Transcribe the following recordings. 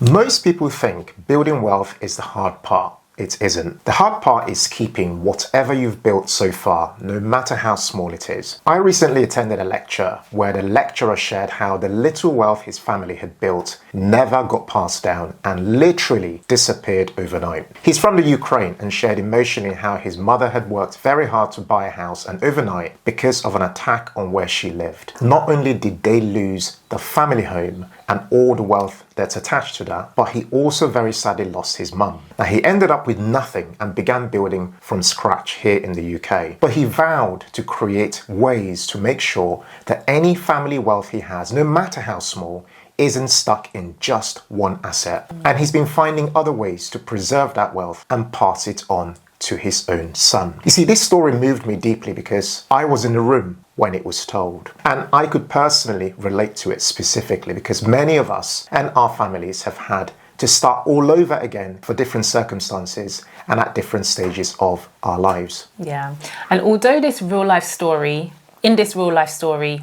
Most people think building wealth is the hard part. It isn't. The hard part is keeping whatever you've built so far, no matter how small it is. I recently attended a lecture where the lecturer shared how the little wealth his family had built never got passed down and literally disappeared overnight. He's from the Ukraine and shared emotionally how his mother had worked very hard to buy a house, and overnight, because of an attack on where she lived, not only did they lose the family home and all the wealth that's attached to that, but he also very sadly lost his mum. Now, he ended up with nothing and began building from scratch here in the UK. But he vowed to create ways to make sure that any family wealth he has, no matter how small, isn't stuck in just one asset. And he's been finding other ways to preserve that wealth and pass it on to his own son. You see, this story moved me deeply because I was in the room when it was told. And I could personally relate to it specifically because many of us and our families have had to start all over again for different circumstances and at different stages of our lives. Yeah. And although in this real life story,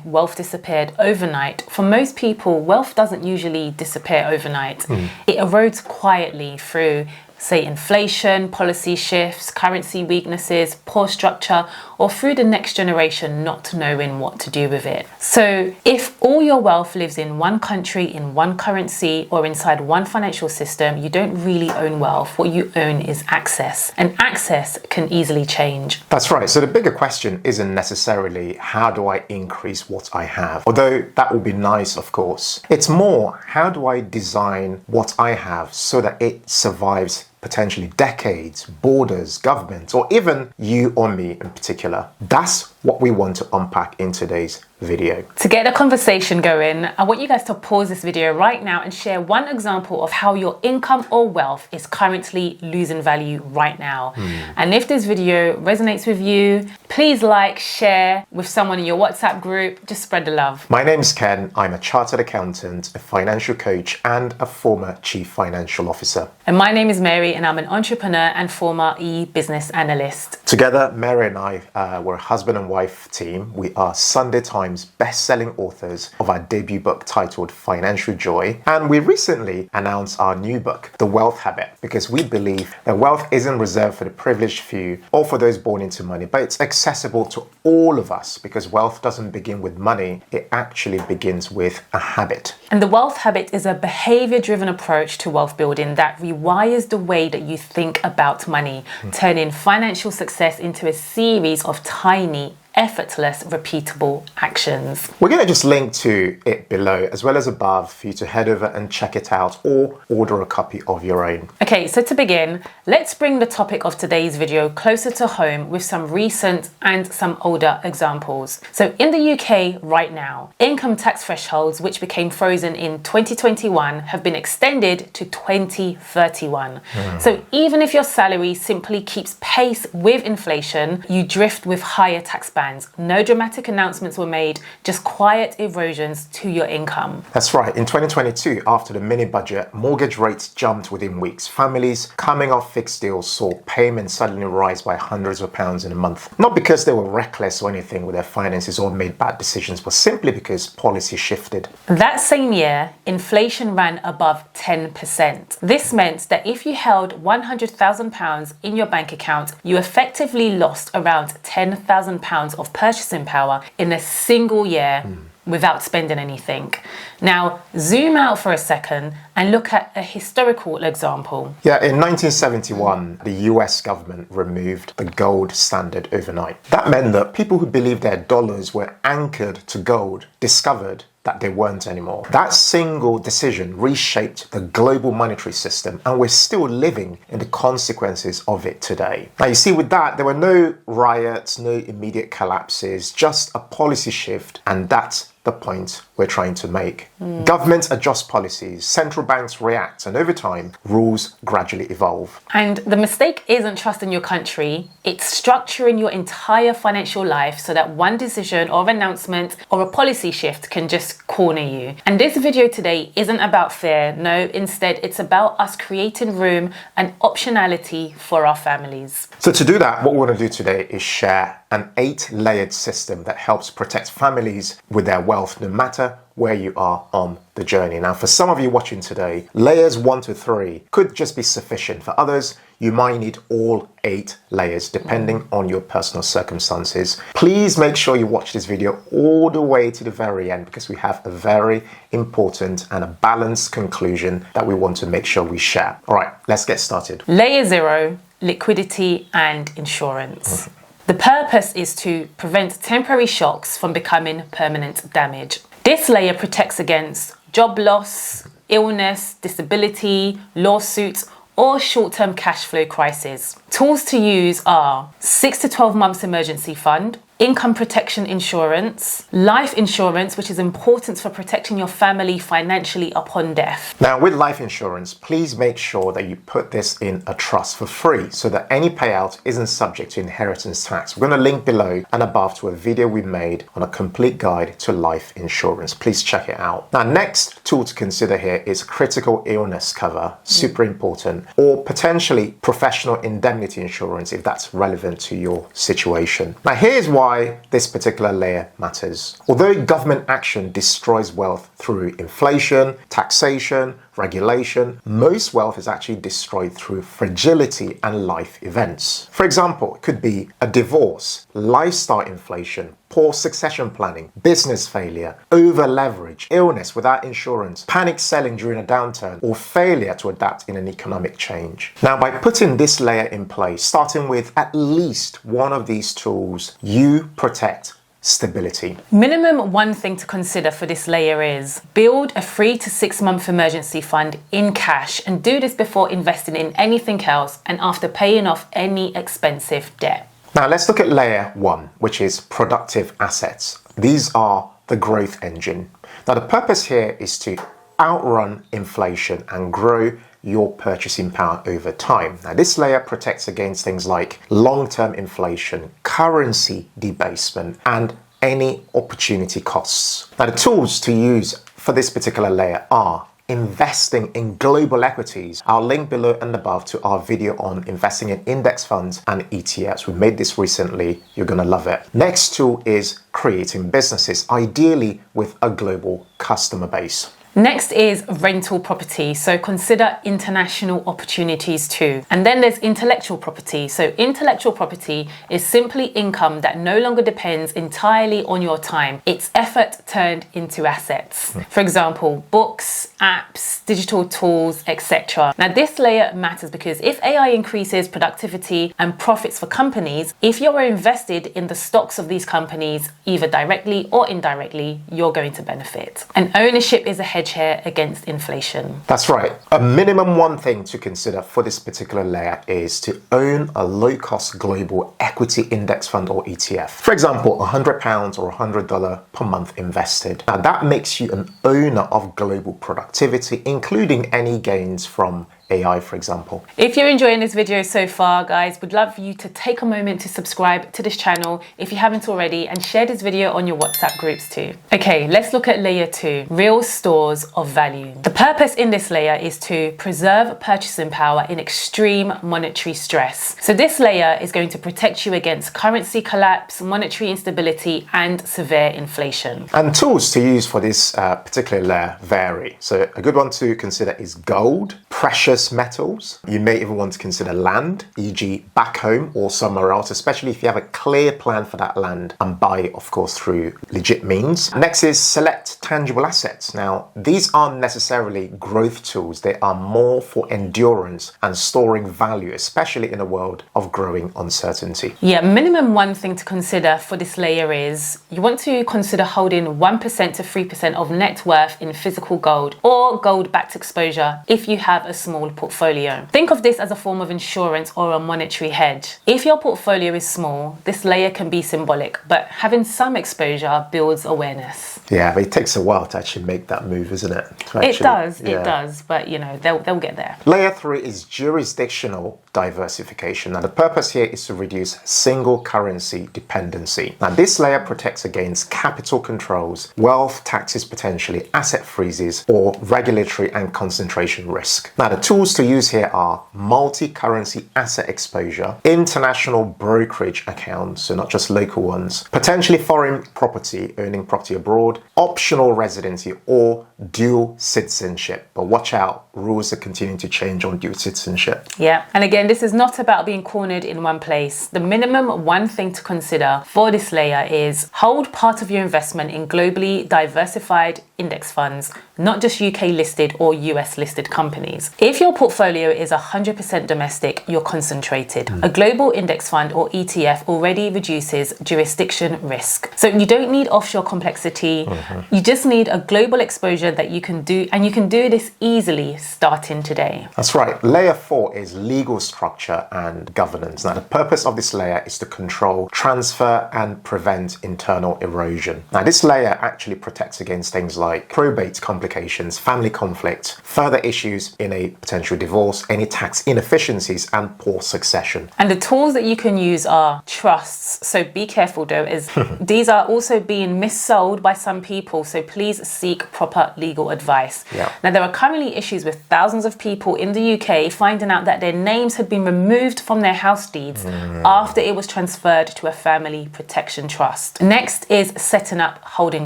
wealth disappeared overnight. For most people, wealth doesn't usually disappear overnight. It erodes quietly through, say, inflation, policy shifts, currency weaknesses, poor structure, or through the next generation not knowing what to do with it. So if all your wealth lives in one country, in one currency, or inside one financial system, you don't really own wealth. What you own is access, and access can easily change. That's right. So the bigger question isn't necessarily how do I increase what I have, although that would be nice, of course. It's more, how do I design what I have so that it survives potentially decades, borders, governments, or even you or me in particular. That's what we want to unpack in today's video. To get the conversation going, I want you guys to pause this video right now and share one example of how your income or wealth is currently losing value right now. And if this video resonates with you, please like, share with someone in your WhatsApp group. Just spread the love. My name's Ken. I'm a chartered accountant, a financial coach, and a former chief financial officer. And my name is Mary, and I'm an entrepreneur and former e-business analyst. Together, Mary and I were a husband and wife team. We are Sunday Times best-selling authors of our debut book titled Financial Joy. And we recently announced our new book, The Wealth Habit, because we believe that wealth isn't reserved for the privileged few or for those born into money, but it's accessible to all of us because wealth doesn't begin with money. It actually begins with a habit. And the wealth habit is a behavior-driven approach to wealth building that rewires the way that you think about money, turning financial success into a series of tiny, effortless, repeatable actions. We're going to just link to it below as well as above for you to head over and check it out or order a copy of your own. Okay, so to begin, let's bring the topic of today's video closer to home with some recent and some older examples. So in the UK right now, income tax thresholds which became frozen in 2021 have been extended to 2031. So even if your salary simply keeps pace with inflation, you drift with higher tax bands. No dramatic announcements were made, just quiet erosions to your income. That's right. In 2022, after the mini budget, mortgage rates jumped within weeks. Families coming off fixed deals saw payments suddenly rise by hundreds of pounds in a month. Not because they were reckless or anything with their finances or made bad decisions, but simply because policy shifted. That same year, inflation ran above 10%. This meant that if you held £100,000 in your bank account, you effectively lost around £10,000 of purchasing power in a single year without spending anything. Now, zoom out for a second and look at a historical example. Yeah, in 1971, the US government removed the gold standard overnight. That meant that people who believed their dollars were anchored to gold discovered that they weren't anymore. That single decision reshaped the global monetary system, and we're still living in the consequences of it today. Now, you see, with that, there were no riots, no immediate collapses, just a policy shift, and that's the point we're trying to make. Governments adjust policies, central banks react, and over time, rules gradually evolve. And the mistake isn't trusting your country, it's structuring your entire financial life so that one decision or announcement or a policy shift can just corner you. And this video today isn't about fear, no, instead it's about us creating room and optionality for our families. So to do that, what we want to do today is share an 8-layered system that helps protect families with their wealth no matter where you are on the journey. Now, for some of you watching today, layers 1 to 3 could just be sufficient. For others, you might need all 8 layers depending on your personal circumstances. Please make sure you watch this video all the way to the very end because we have a very important and a balanced conclusion that we want to make sure we share. All right, let's get started. Layer 0, liquidity and insurance. The purpose is to prevent temporary shocks from becoming permanent damage. This layer protects against job loss, illness, disability, lawsuits, or short-term cash flow crisis. Tools to use are 6 to 12 months emergency fund, income protection insurance, life insurance, which is important for protecting your family financially upon death. Now, with life insurance, please make sure that you put this in a trust for free so that any payout isn't subject to inheritance tax. We're going to link below and above to a video we made on a complete guide to life insurance. Please check it out. Now, next tool to consider here is critical illness cover, super important, or potentially professional indemnity insurance if that's relevant to your situation. Now, here's why this particular layer matters. Although government action destroys wealth through inflation, taxation, regulation, most wealth is actually destroyed through fragility and life events. For example, it could be a divorce, lifestyle inflation, poor succession planning, business failure, over leverage, illness without insurance, panic selling during a downturn, or failure to adapt in an economic change. Now, by putting this layer in place, starting with at least one of these tools, you protect stability. Minimum one thing to consider for this layer is build a 3 to 6 month emergency fund in cash and do this before investing in anything else and after paying off any expensive debt. Now let's look at layer 1, which is productive assets. These are the growth engine. Now the purpose here is to outrun inflation and grow your purchasing power over time. Now, this layer protects against things like long-term inflation, currency debasement, and any opportunity costs. Now, the tools to use for this particular layer are investing in global equities. I'll link below and above to our video on investing in index funds and ETFs. We made this recently. You're going to love it. Next tool is creating businesses, ideally with a global customer base. Next is rental property, so consider international opportunities too. And then there's intellectual property. So intellectual property is simply income that no longer depends entirely on your time. It's effort turned into assets. For example, books, apps, digital tools, etc. Now this layer matters because if AI increases productivity and profits for companies, if you're invested in the stocks of these companies, either directly or indirectly, you're going to benefit. And ownership is a hedge here against inflation. That's right. A minimum one thing to consider for this particular layer is to own a low-cost global equity index fund or ETF. For example, £100 or $100 per month invested. Now that makes you an owner of global productivity, including any gains from AI, for example. If you're enjoying this video so far, guys, would love for you to take a moment to subscribe to this channel if you haven't already and share this video on your WhatsApp groups too. Okay, let's look at layer 2, real stores of value. The purpose in this layer is to preserve purchasing power in extreme monetary stress. So this layer is going to protect you against currency collapse, monetary instability, and severe inflation. And tools to use for this particular layer vary. So a good one to consider is gold, precious metals. You may even want to consider land, e.g. back home or somewhere else, especially if you have a clear plan for that land and buy it, of course, through legit means. Next is select tangible assets. Now, these aren't necessarily growth tools. They are more for endurance and storing value, especially in a world of growing uncertainty. Yeah, minimum one thing to consider for this layer is you want to consider holding 1% to 3% of net worth in physical gold or gold-backed exposure if you have a small portfolio. Think of this as a form of insurance or a monetary hedge. If your portfolio is small, this layer can be symbolic, but having some exposure builds awareness. Yeah, but it takes a while to actually make that move, isn't it? It does, but you know, they'll get there. Layer 3 is jurisdictional diversification. Now, the purpose here is to reduce single currency dependency. Now, this layer protects against capital controls, wealth taxes potentially, asset freezes, or regulatory and concentration risk. Now, the tools to use here are multi-currency asset exposure, international brokerage accounts, so not just local ones, potentially foreign property, owning property abroad, optional residency, or dual citizenship. But watch out, rules are continuing to change on dual citizenship. Yeah, and again, this is not about being cornered in one place. The minimum one thing to consider for this layer is hold part of your investment in globally diversified index funds, not just UK listed or US listed companies. If your portfolio is 100% domestic, you're concentrated. A global index fund or ETF already reduces jurisdiction risk. So you don't need offshore complexity. You just need a global exposure that you can do, and you can do this easily starting today. That's right. Layer 4 is legal structure and governance. Now, the purpose of this layer is to control, transfer, and prevent internal erosion. Now, this layer actually protects against things like probate complications, family conflict, further issues in a potential divorce, any tax inefficiencies, and poor succession. And the tools that you can use are trusts. So be careful though, as these are also being missold by some people. So please seek proper legal advice. Yeah. Now, there are currently issues with thousands of people in the UK finding out that their names had been removed from their house deeds after it was transferred to a family protection trust. Next is setting up holding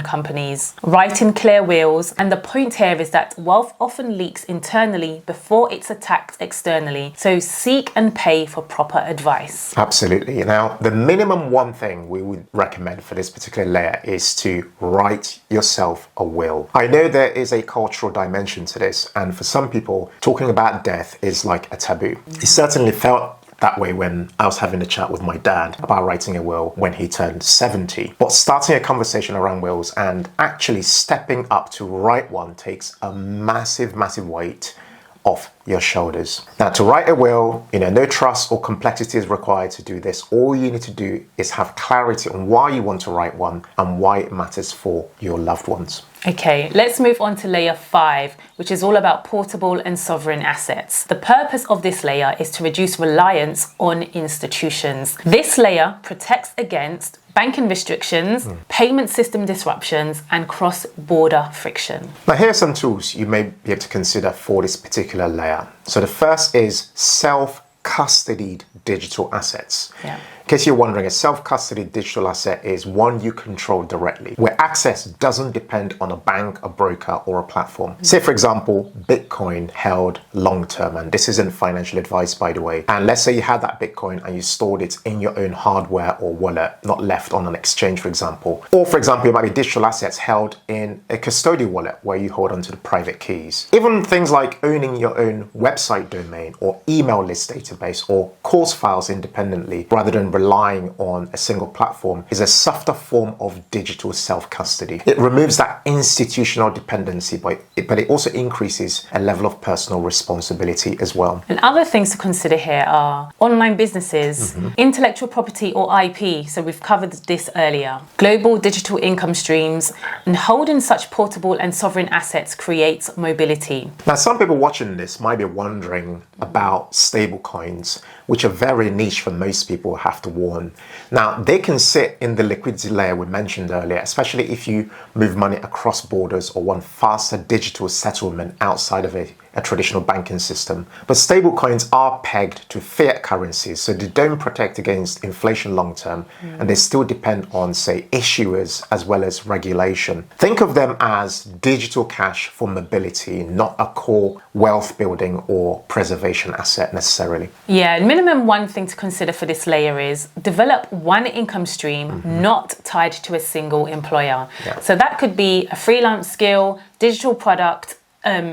companies, writing clear wills, and the point here is that wealth often leaks internally before it's attacked externally. So seek and pay for proper advice. Absolutely. Now, the minimum one thing we would recommend for this particular layer is to write yourself a will. I know there is a cultural dimension to this, and for some people, talking about death is like a taboo. It certainly felt that way when I was having a chat with my dad about writing a will when he turned 70. But starting a conversation around wills and actually stepping up to write one takes a massive, massive weight off your shoulders. Now, to write a will, no trust or complexity is required to do this. All you need to do is have clarity on why you want to write one and why it matters for your loved ones. Okay, let's move on to layer 5, which is all about portable and sovereign assets. The purpose of this layer is to reduce reliance on institutions. This layer protects against banking restrictions, payment system disruptions, and cross-border friction. Now, here are some tools you may be able to consider for this particular layer. So the first is self-custodied digital assets. Yeah. In case you're wondering, a self-custodied digital asset is one you control directly, where access doesn't depend on a bank, a broker, or a platform. Say, for example, Bitcoin held long-term, and this isn't financial advice, by the way. And let's say you had that Bitcoin and you stored it in your own hardware or wallet, not left on an exchange, for example. Or, for example, you might be digital assets held in a custodial wallet where you hold onto the private keys. Even things like owning your own website domain or email list database or course files independently rather than relying on a single platform is a softer form of digital self-custody. It removes that institutional dependency, but it also increases a level of personal responsibility as well. And other things to consider here are online businesses, intellectual property or IP, so we've covered this earlier, global digital income streams, and holding such portable and sovereign assets creates mobility. Now, some people watching this might be wondering about stablecoins, which are very niche for most people, have to warn. Now, they can sit in the liquidity layer we mentioned earlier, especially if you move money across borders or want faster digital settlement outside of a traditional banking system. But stablecoins are pegged to fiat currencies, so they don't protect against inflation long term, and they still depend on, say, issuers as well as regulation. Think of them as digital cash for mobility, not a core wealth building or preservation asset necessarily. Yeah, minimum one thing to consider for this layer is develop one income stream not tied to a single employer. Yeah. So that could be a freelance skill, digital product,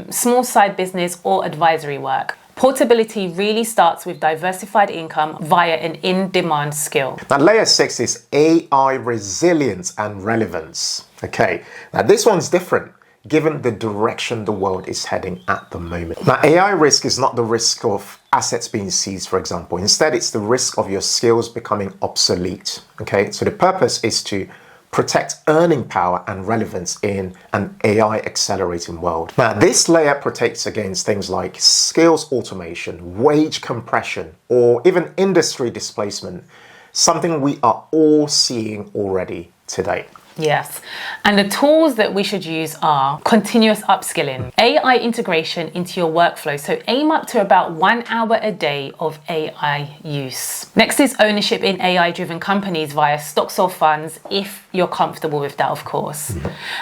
small side business, or advisory work. Portability really starts with diversified income via an in-demand skill. Now, layer 6 is AI resilience and relevance. Okay, now this one's different given the direction the world is heading at the moment. Now, AI risk is not the risk of assets being seized, for example. Instead, it's the risk of your skills becoming obsolete. Okay, so the purpose is to protect earning power and relevance in an AI accelerating world. Now, this layer protects against things like skills automation, wage compression, or even industry displacement, something we are all seeing already today. Yes. And the tools that we should use are continuous upskilling, AI integration into your workflow. So aim up to about 1 hour a day of AI use. Next is ownership in AI-driven companies via stocks or funds, if you're comfortable with that, of course.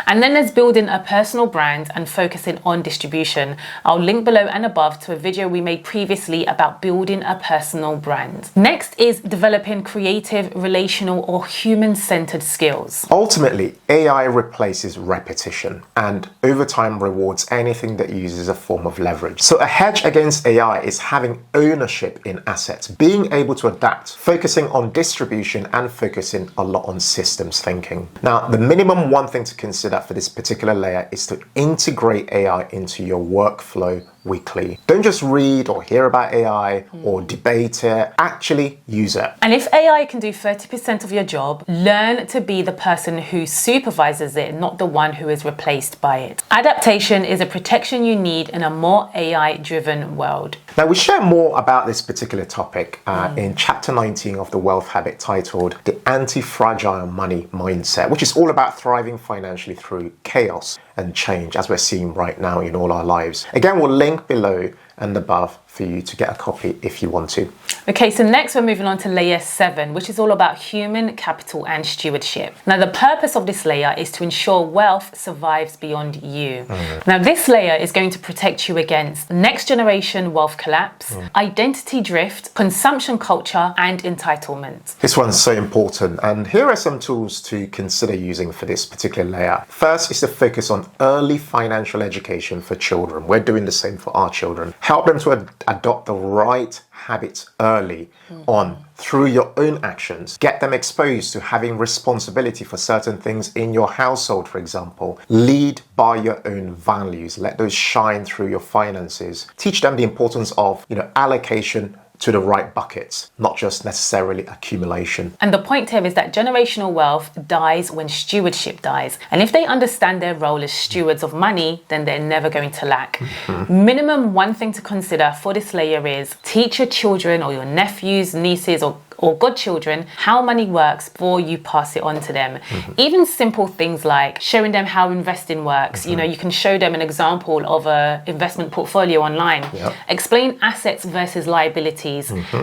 And then there's building a personal brand and focusing on distribution. I'll link below and above to a video we made previously about building a personal brand. Next is developing creative, relational, or human-centered skills. Ultimately, AI replaces repetition and over time rewards anything that uses a form of leverage. So a hedge against AI is having ownership in assets, being able to adapt, focusing on distribution and focusing a lot on systems thinking. Now, the minimum one thing to consider for this particular layer is to integrate AI into your workflow weekly. Don't just read or hear about AI or debate it, actually use it. And if AI can do 30% of your job, learn to be the person who supervises it, not the one who is replaced by it. Adaptation is a protection you need in a more AI-driven world. Now, we share more about this particular topic in chapter 19 of the Wealth Habit titled The Anti-Fragile Money Mindset, which is all about thriving financially through chaos and change, as we're seeing right now in all our lives. Again, we'll link below and above for you to get a copy if you want to. Okay, so next we're moving on to layer 7, which is all about human capital and stewardship. Now, the purpose of this layer is to ensure wealth survives beyond you. Now, this layer is going to protect you against next generation wealth collapse, identity drift, consumption culture, and entitlement. This one's so important, and here are some tools to consider using for this particular layer. First is to focus on early financial education for children. We're doing the same for our children. Help them to adopt the right habits early on through your own actions. Get them exposed to having responsibility for certain things in your household, for example. Lead by your own values. Let those shine through your finances. Teach them the importance of, allocation to the right buckets, not just necessarily accumulation. And the point here is that generational wealth dies when stewardship dies. And if they understand their role as stewards of money, then they're never going to lack. Minimum one thing to consider for this layer is teach your children or your nephews, nieces, or godchildren how money works before you pass it on to them. Even simple things like showing them how investing works. You can show them an example of a investment portfolio online. Explain assets versus liabilities.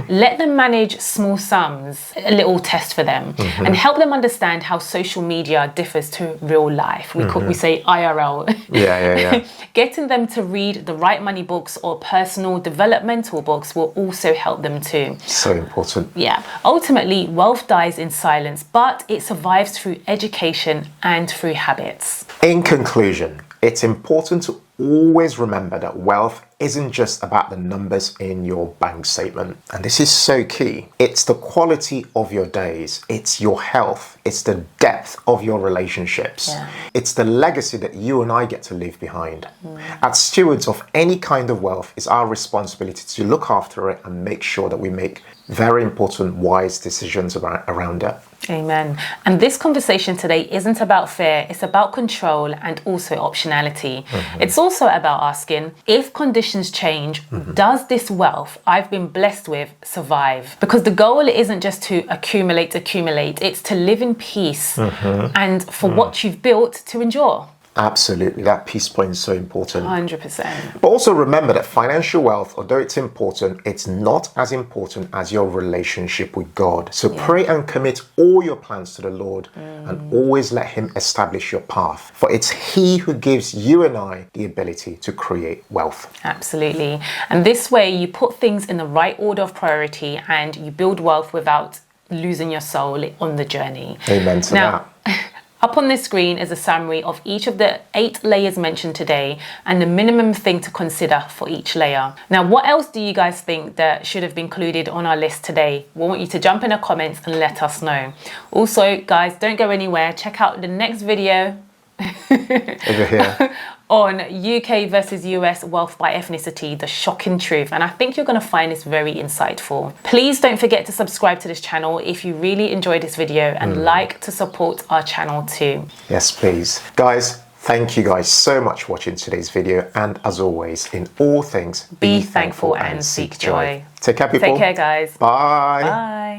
Let them manage small sums, a little test for them, and help them understand how social media differs to real life. We say IRL. Getting them to read the right money books or personal developmental books will also help them too. So important. Ultimately, wealth dies in silence, but it survives through education and through habits. In conclusion, it's important to always remember that wealth isn't just about the numbers in your bank statement. And this is so key. It's the quality of your days. It's your health. It's the depth of your relationships. It's the legacy that you and I get to leave behind. As stewards of any kind of wealth, it's our responsibility to look after it and make sure that we make very important, wise decisions around it. Amen. And this conversation today isn't about fear, it's about control and also optionality. It's also about asking, if conditions change, does this wealth I've been blessed with survive? Because the goal isn't just to accumulate, it's to live in peace and for what you've built to endure. Absolutely, that peace point is so important. 100%. But also remember that financial wealth, although it's important, it's not as important as your relationship with God. So pray and commit all your plans to the Lord and always let Him establish your path. For it's He who gives you and I the ability to create wealth. Absolutely. And this way you put things in the right order of priority and you build wealth without losing your soul on the journey. Amen to that. Up on this screen is a summary of each of the 8 layers mentioned today and the minimum thing to consider for each layer. Now, what else do you guys think that should have been included on our list today? We want you to jump in the comments and let us know. Also, guys, don't go anywhere. Check out the next video over here on UK versus US wealth by ethnicity, the shocking truth. And I think you're going to find this very insightful. Please don't forget to subscribe to this channel if you really enjoyed this video and like to support our channel too. Yes, please. Guys, thank you guys so much for watching today's video. And as always, in all things, be thankful and seek joy. Take care, people. Take care, guys. Bye. Bye.